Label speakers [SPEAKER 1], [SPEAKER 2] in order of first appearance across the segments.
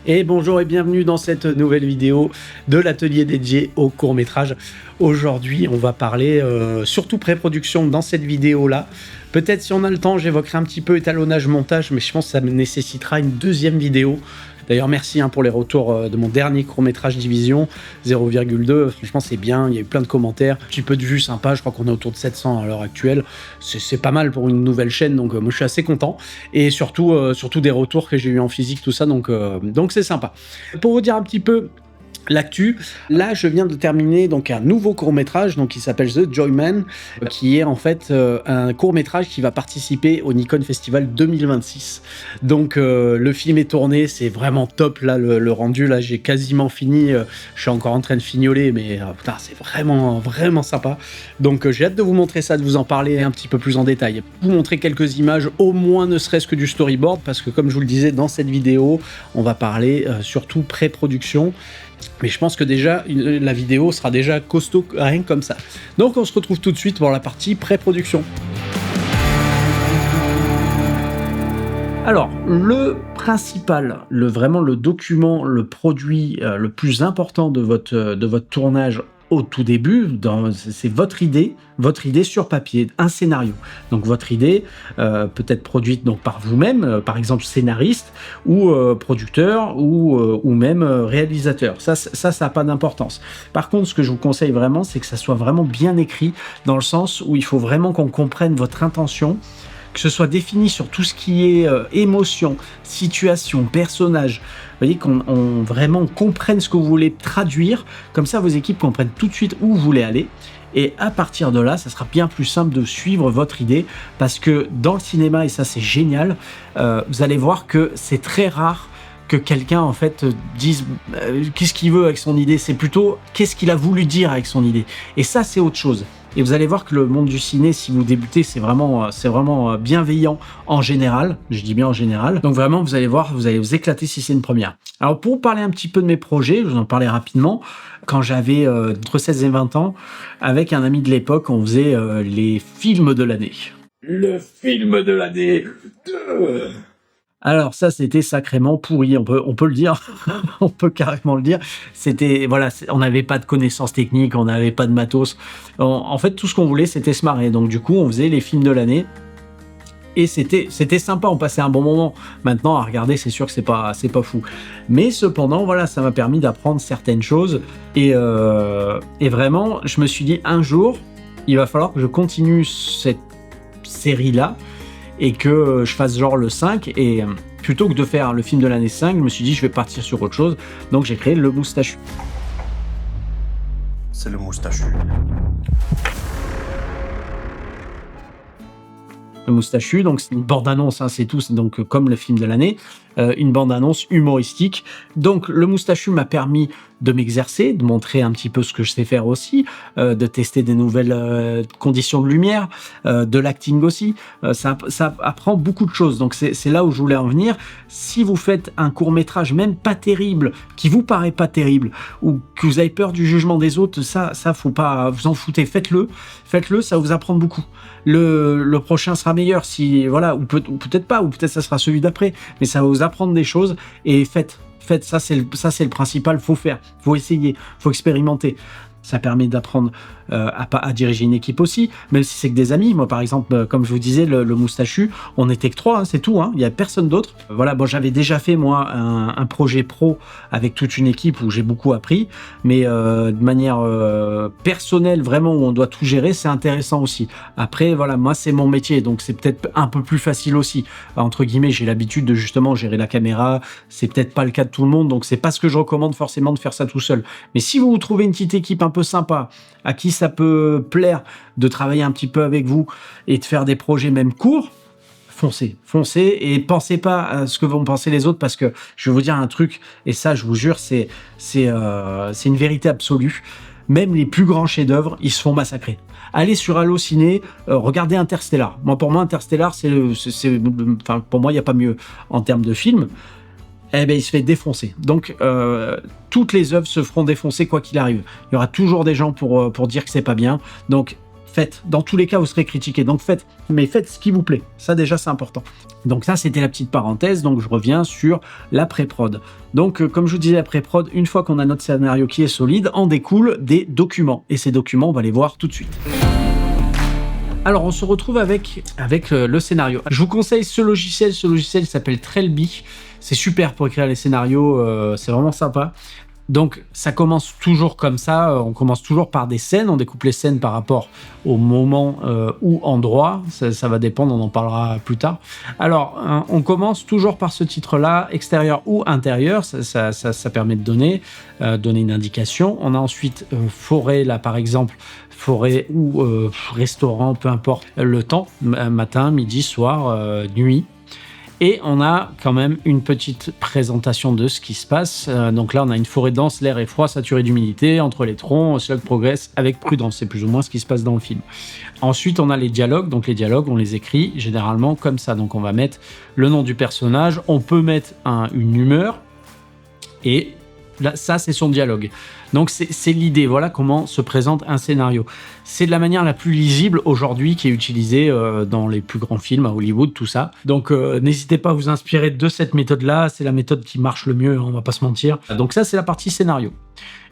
[SPEAKER 1] Et bonjour et bienvenue dans cette nouvelle vidéo de l'atelier dédié au court-métrage. Aujourd'hui, on va parler surtout pré-production dans cette vidéo-là. Peut-être si on a le temps, j'évoquerai un petit peu étalonnage, montage, mais je pense que ça nécessitera une deuxième vidéo. D'ailleurs, merci pour les retours de mon dernier court-métrage Division 0,2. Franchement, c'est bien, il y a eu plein de commentaires, un petit peu de vues sympas, je crois qu'on est autour de 700 à l'heure actuelle. C'est pas mal pour une nouvelle chaîne, donc moi je suis assez content. Et surtout des retours que j'ai eu en physique, tout ça, donc c'est sympa. Pour vous dire un petit peu l'actu, là je viens de terminer donc un nouveau court-métrage donc qui s'appelle The Joyman, qui est en fait un court-métrage qui va participer au Nikon Festival 2026. Donc le film est tourné, c'est vraiment top là le rendu, là j'ai quasiment fini, je suis encore en train de fignoler mais putain, c'est vraiment sympa. Donc j'ai hâte de vous montrer ça, de vous en parler un petit peu plus en détail. Vous montrer quelques images, au moins ne serait-ce que du storyboard, parce que comme je vous le disais dans cette vidéo, on va parler surtout pré-production. Mais je pense que déjà, la vidéo sera déjà costaud rien que comme ça. Donc on se retrouve tout de suite pour la partie pré-production. Alors, le principal, vraiment le document, le produit le plus important de votre tournage au tout début, c'est votre idée sur papier, un scénario. Donc votre idée peut être produite donc par vous-même, par exemple scénariste ou producteur ou même réalisateur. Ça n'a pas d'importance. Par contre, ce que je vous conseille vraiment, c'est que ça soit vraiment bien écrit, dans le sens où il faut vraiment qu'on comprenne votre intention, que ce soit défini sur tout ce qui est émotion, situation, personnage. Vous voyez, qu'on vraiment comprenne ce que vous voulez traduire, comme ça vos équipes comprennent tout de suite où vous voulez aller. Et à partir de là, ça sera bien plus simple de suivre votre idée, parce que dans le cinéma, et ça c'est génial, vous allez voir que c'est très rare que quelqu'un en fait dise qu'est-ce qu'il veut avec son idée, c'est plutôt qu'est-ce qu'il a voulu dire avec son idée. Et ça c'est autre chose. Et vous allez voir que le monde du ciné, si vous débutez, c'est vraiment bienveillant en général. Je dis bien en général. Donc vraiment, vous allez voir, vous allez vous éclater si c'est une première. Alors pour vous parler un petit peu de mes projets, je vous en parlais rapidement. Quand j'avais entre 16 et 20 ans, avec un ami de l'époque, on faisait les films de l'année. Le film de l'année. Alors ça, c'était sacrément pourri, on peut le dire, on peut carrément le dire. C'était, voilà, on n'avait pas de connaissances techniques, on n'avait pas de matos. En fait, tout ce qu'on voulait, c'était se marrer. Donc du coup, on faisait les films de l'année. Et c'était sympa, on passait un bon moment. Maintenant, à regarder, c'est sûr que c'est pas fou. Mais cependant, voilà, ça m'a permis d'apprendre certaines choses. Et vraiment, je me suis dit, un jour, il va falloir que je continue cette série-là, et que je fasse genre le 5, et plutôt que de faire le film de l'année 5, je me suis dit je vais partir sur autre chose, donc j'ai créé le Moustachu.
[SPEAKER 2] C'est le Moustachu.
[SPEAKER 1] Le Moustachu, donc c'est une bande-annonce, c'est tout, c'est donc comme le film de l'année, une bande-annonce humoristique. Donc le Moustachu m'a permis de m'exercer, de montrer un petit peu ce que je sais faire aussi, de tester des nouvelles conditions de lumière, de l'acting aussi. Ça apprend beaucoup de choses, donc c'est là où je voulais en venir. Si vous faites un court-métrage, même pas terrible, qui vous paraît pas terrible, ou que vous avez peur du jugement des autres, ça faut pas vous en foutez, faites-le, ça va vous apprendre beaucoup. Le prochain sera meilleur, si voilà, ou peut-être pas, ou peut-être ça sera celui d'après, mais ça va vous apprendre des choses, et faites, ça c'est le principal, faut faire, faut essayer, faut expérimenter. Ça permet d'apprendre à diriger une équipe aussi, même si c'est que des amis. Moi, par exemple, comme je vous disais, le Moustachu, on n'était que 3, c'est tout, il n'y a personne d'autre. Voilà, bon, j'avais déjà fait, moi, un projet pro avec toute une équipe où j'ai beaucoup appris, mais de manière personnelle, vraiment, où on doit tout gérer, c'est intéressant aussi. Après, voilà, moi, c'est mon métier, donc c'est peut-être un peu plus facile aussi. Entre guillemets, j'ai l'habitude de justement gérer la caméra, c'est peut-être pas le cas de tout le monde, donc c'est pas ce que je recommande forcément de faire ça tout seul. Mais si vous trouvez une petite équipe un peu sympa, à qui ça peut plaire de travailler un petit peu avec vous et de faire des projets même courts, foncez et pensez pas à ce que vont penser les autres, parce que je vais vous dire un truc, et ça je vous jure, c'est une vérité absolue. Même les plus grands chefs-d'œuvre, ils se font massacrer. Allez sur Allociné, regardez Interstellar. Pour moi, Interstellar, pour moi, il n'y a pas mieux en termes de film. Eh ben, il se fait défoncer. Donc, toutes les œuvres se feront défoncer quoi qu'il arrive. Il y aura toujours des gens pour dire que c'est pas bien. Donc, faites. Dans tous les cas, vous serez critiqué. Donc faites, mais faites ce qui vous plaît. Ça déjà, c'est important. Donc ça, c'était la petite parenthèse. Donc je reviens sur la pré-prod. Donc comme je vous disais, la pré-prod, une fois qu'on a notre scénario qui est solide, en découle des documents. Et ces documents, on va les voir tout de suite. Alors, on se retrouve avec le scénario. Je vous conseille ce logiciel. Ce logiciel s'appelle Trelby. C'est super pour écrire les scénarios. C'est vraiment sympa. Donc, ça commence toujours comme ça. On commence toujours par des scènes. On découpe les scènes par rapport au moment ou endroit. Ça va dépendre. On en parlera plus tard. Alors, on commence toujours par ce titre-là, extérieur ou intérieur. Ça permet de donner une indication. On a ensuite forêt, là, par exemple. Forêt ou restaurant, peu importe le temps, matin, midi, soir, nuit. Et on a quand même une petite présentation de ce qui se passe. Donc là, on a une forêt dense, l'air est froid, saturé d'humidité, entre les troncs, Slug progresse avec prudence. C'est plus ou moins ce qui se passe dans le film. Ensuite, on a les dialogues. Donc les dialogues, on les écrit généralement comme ça. Donc on va mettre le nom du personnage, on peut mettre une humeur, et là, ça, c'est son dialogue. Donc, c'est l'idée. Voilà comment se présente un scénario. C'est de la manière la plus lisible aujourd'hui qui est utilisée dans les plus grands films à Hollywood, tout ça. Donc, n'hésitez pas à vous inspirer de cette méthode-là. C'est la méthode qui marche le mieux, on va pas se mentir. Donc, ça, c'est la partie scénario.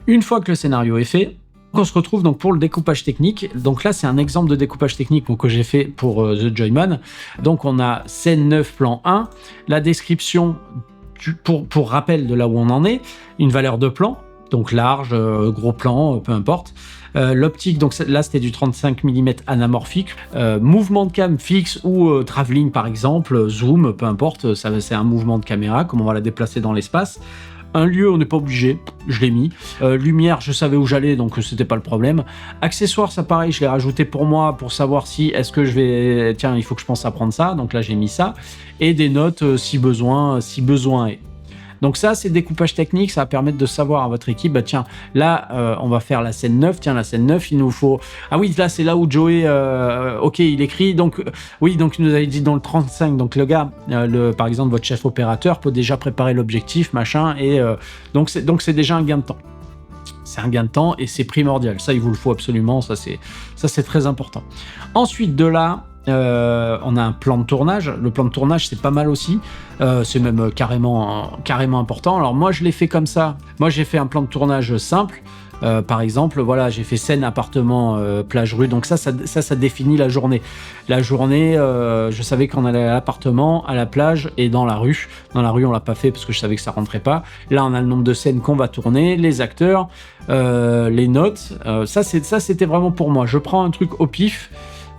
[SPEAKER 1] Une fois que le scénario est fait, on se retrouve donc pour le découpage technique. Donc là, c'est un exemple de découpage technique que j'ai fait pour The Joyman. Donc, on a scène 9, plan 1, la description pour rappel de là où on en est, une valeur de plan, donc large, gros plan, peu importe. L'optique, donc là c'était du 35 mm anamorphique, mouvement de cam fixe ou travelling par exemple, zoom, peu importe, c'est un mouvement de caméra, comment on va la déplacer dans l'espace. Un lieu, on n'est pas obligé, je l'ai mis. Lumière, je savais où j'allais, donc c'était pas le problème. Accessoires, ça pareil, je l'ai rajouté pour moi, pour savoir si, est-ce que je vais... Tiens, il faut que je pense à prendre ça, donc là j'ai mis ça. Et des notes, si besoin est. Donc ça, c'est découpage technique, ça va permettre de savoir à votre équipe, bah tiens, là, on va faire la scène 9, tiens, la scène 9, il nous faut... Ah oui, là, c'est là où Joey, ok, il écrit, donc, oui, donc il nous avait dit dans le 35, donc le gars, par exemple, votre chef opérateur peut déjà préparer l'objectif, machin, et donc c'est déjà un gain de temps. C'est un gain de temps et c'est primordial, ça, il vous le faut absolument, ça, c'est très important. Ensuite, de là... on a un plan de tournage. Le plan de tournage, c'est pas mal aussi. C'est même carrément important. Alors moi, je l'ai fait comme ça. Moi, j'ai fait un plan de tournage simple. Par exemple, voilà, j'ai fait scène, appartement, plage, rue. Donc ça définit la journée. La journée, je savais qu'on allait à l'appartement, à la plage et dans la rue. Dans la rue, on l'a pas fait parce que je savais que ça rentrait pas. Là, on a le nombre de scènes qu'on va tourner, les acteurs, les notes. Ça, c'était vraiment pour moi. Je prends un truc au pif.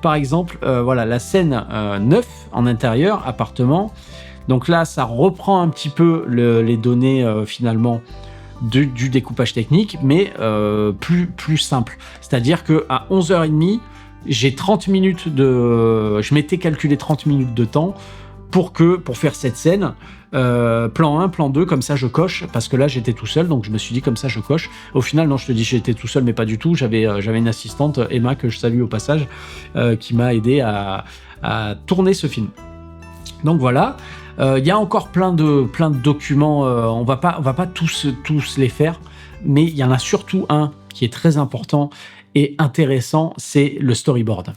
[SPEAKER 1] Par exemple, voilà, la scène 9 en intérieur, appartement. Donc là, ça reprend un petit peu les données finalement du découpage technique, mais plus simple. C'est-à-dire qu'à 11h30, j'ai 30 minutes je m'étais calculé 30 minutes de temps pour faire cette scène. Plan 1, plan 2, comme ça je coche, parce que là j'étais tout seul, donc je me suis dit comme ça je coche. Au final, non, je te dis j'étais tout seul, mais pas du tout. J'avais une assistante, Emma, que je salue au passage, qui m'a aidé à tourner ce film. Donc voilà, il y a encore plein de documents, on va pas tous les faire, mais il y en a surtout un qui est très important et intéressant, c'est le storyboard.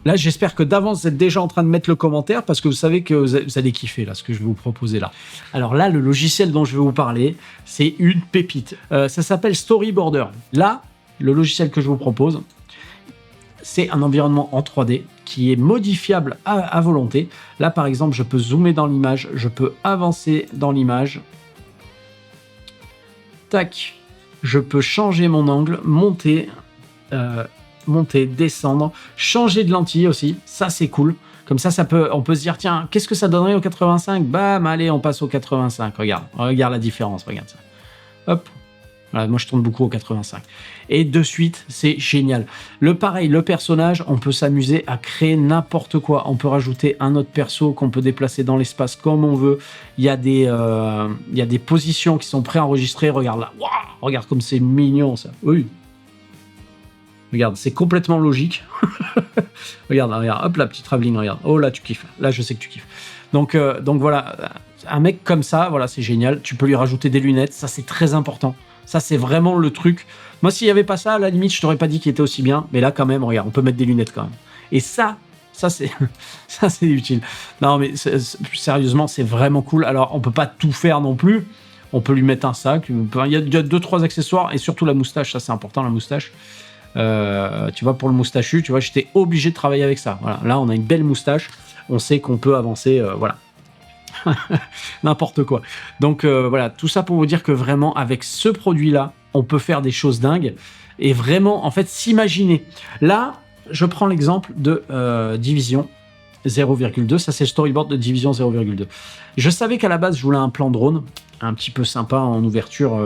[SPEAKER 1] Là, j'espère que d'avance, vous êtes déjà en train de mettre le commentaire parce que vous savez que vous allez kiffer là, ce que je vais vous proposer là. Alors là, le logiciel dont je vais vous parler, c'est une pépite. Ça s'appelle Storyboarder. Là, le logiciel que je vous propose, c'est un environnement en 3D qui est modifiable à volonté. Là, par exemple, je peux zoomer dans l'image, je peux avancer dans l'image. Tac. Je peux changer mon angle, monter, descendre, changer de lentille aussi, ça c'est cool. Comme ça, on peut se dire, tiens, qu'est-ce que ça donnerait au 85 ? Bam, allez, on passe au 85. Regarde la différence, regarde ça. Hop. Voilà, moi je tourne beaucoup au 85. Et de suite, c'est génial. Le personnage, on peut s'amuser à créer n'importe quoi. On peut rajouter un autre perso qu'on peut déplacer dans l'espace comme on veut. Il y a des positions qui sont préenregistrées. Regarde là. Waouh, regarde comme c'est mignon ça. Oui. Regarde, c'est complètement logique. regarde, hop là, petit travelling, regarde. Oh là, tu kiffes. Là, je sais que tu kiffes. Donc voilà, un mec comme ça, voilà, c'est génial. Tu peux lui rajouter des lunettes, ça c'est très important. Ça, c'est vraiment le truc. Moi, s'il n'y avait pas ça, à la limite, je t'aurais pas dit qu'il était aussi bien. Mais là, quand même, regarde, on peut mettre des lunettes quand même. Et ça c'est ça c'est utile. Non, mais sérieusement, c'est vraiment cool. Alors, on peut pas tout faire non plus. On peut lui mettre un sac. Il y a 2-3 accessoires et surtout la moustache. Ça, c'est important, la moustache. Tu vois, pour le moustachu, tu vois, j'étais obligé de travailler avec ça. Voilà. Là, on a une belle moustache. On sait qu'on peut avancer. Voilà. N'importe quoi. Donc voilà, tout ça pour vous dire que vraiment avec ce produit-là, on peut faire des choses dingues et vraiment en fait s'imaginer. Là, je prends l'exemple de Division 0,2, ça c'est le storyboard de Division 0,2. Je savais qu'à la base je voulais un plan drone, un petit peu sympa en ouverture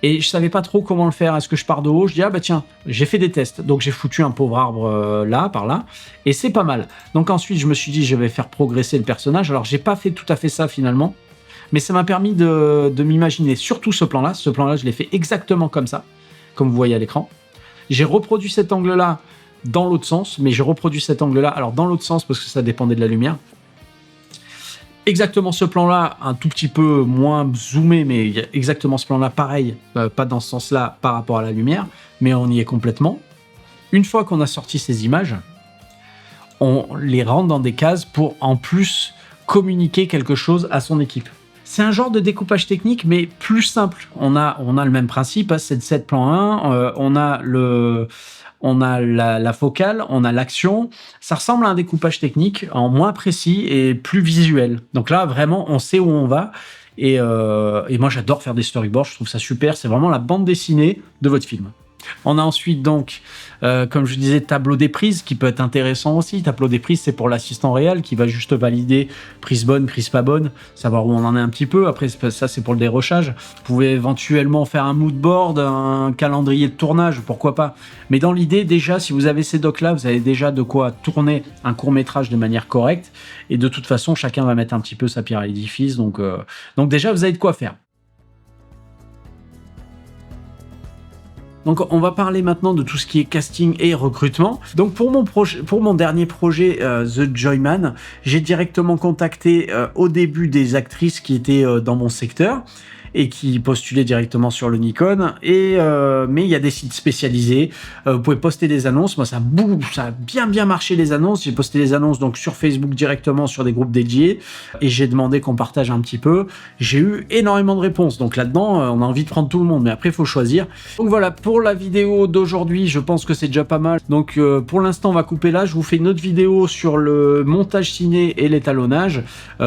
[SPEAKER 1] et je savais pas trop comment le faire. Est-ce que je pars de haut? Je dis ah bah tiens, j'ai fait des tests, donc j'ai foutu un pauvre arbre là, par là, et c'est pas mal. Donc ensuite je me suis dit je vais faire progresser le personnage. Alors j'ai pas fait tout à fait ça finalement, mais ça m'a permis de m'imaginer surtout ce plan-là. Ce plan-là je l'ai fait exactement comme ça, comme vous voyez à l'écran. J'ai reproduit cet angle-là dans l'autre sens, mais j'ai reproduit cet angle-là, alors dans l'autre sens parce que ça dépendait de la lumière. Exactement ce plan-là, un tout petit peu moins zoomé, mais il y a exactement ce plan-là, pareil, pas dans ce sens-là par rapport à la lumière, mais on y est complètement. Une fois qu'on a sorti ces images, on les rentre dans des cases pour en plus communiquer quelque chose à son équipe. C'est un genre de découpage technique, mais plus simple. On a le même principe, hein, c'est le 7 plan 1, on a la focale, on a l'action. Ça ressemble à un découpage technique en moins précis et plus visuel. Donc là, vraiment, on sait où on va. Et moi, j'adore faire des storyboards. Je trouve ça super. C'est vraiment la bande dessinée de votre film. On a ensuite donc, comme je disais, tableau des prises qui peut être intéressant aussi. Tableau des prises, c'est pour l'assistant réel qui va juste valider prise bonne, prise pas bonne, savoir où on en est un petit peu. Après, ça, c'est pour le dérochage. Vous pouvez éventuellement faire un mood board, un calendrier de tournage, pourquoi pas. Mais dans l'idée, déjà, si vous avez ces docs-là, vous avez déjà de quoi tourner un court-métrage de manière correcte. Et de toute façon, chacun va mettre un petit peu sa pierre à l'édifice. Donc déjà, vous avez de quoi faire. Donc on va parler maintenant de tout ce qui est casting et recrutement. Donc pour mon dernier projet The Joyman, j'ai directement contacté au début des actrices qui étaient dans mon secteur et qui postulaient directement sur le Nikon. Mais il y a des sites spécialisés. Vous pouvez poster des annonces. Moi, ça a bien marché les annonces. J'ai posté les annonces donc sur Facebook directement sur des groupes dédiés et j'ai demandé qu'on partage un petit peu. J'ai eu énormément de réponses. Donc là-dedans, on a envie de prendre tout le monde, mais après, il faut choisir. Donc voilà, pour la vidéo d'aujourd'hui, je pense que c'est déjà pas mal. Donc pour l'instant, on va couper là. Je vous fais une autre vidéo sur le montage ciné et l'étalonnage.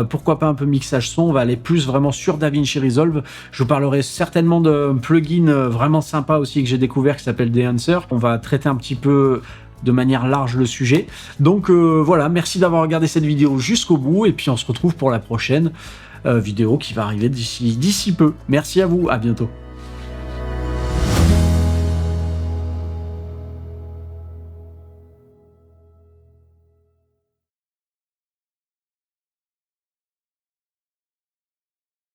[SPEAKER 1] Pourquoi pas un peu mixage son. On va aller plus vraiment sur DaVinci Resolve. Je vous parlerai certainement d'un plugin vraiment sympa aussi que j'ai découvert qui s'appelle Dehancer. On va traiter un petit peu de manière large le sujet. Donc voilà, merci d'avoir regardé cette vidéo jusqu'au bout et puis on se retrouve pour la prochaine vidéo qui va arriver d'ici peu. Merci à vous, à bientôt.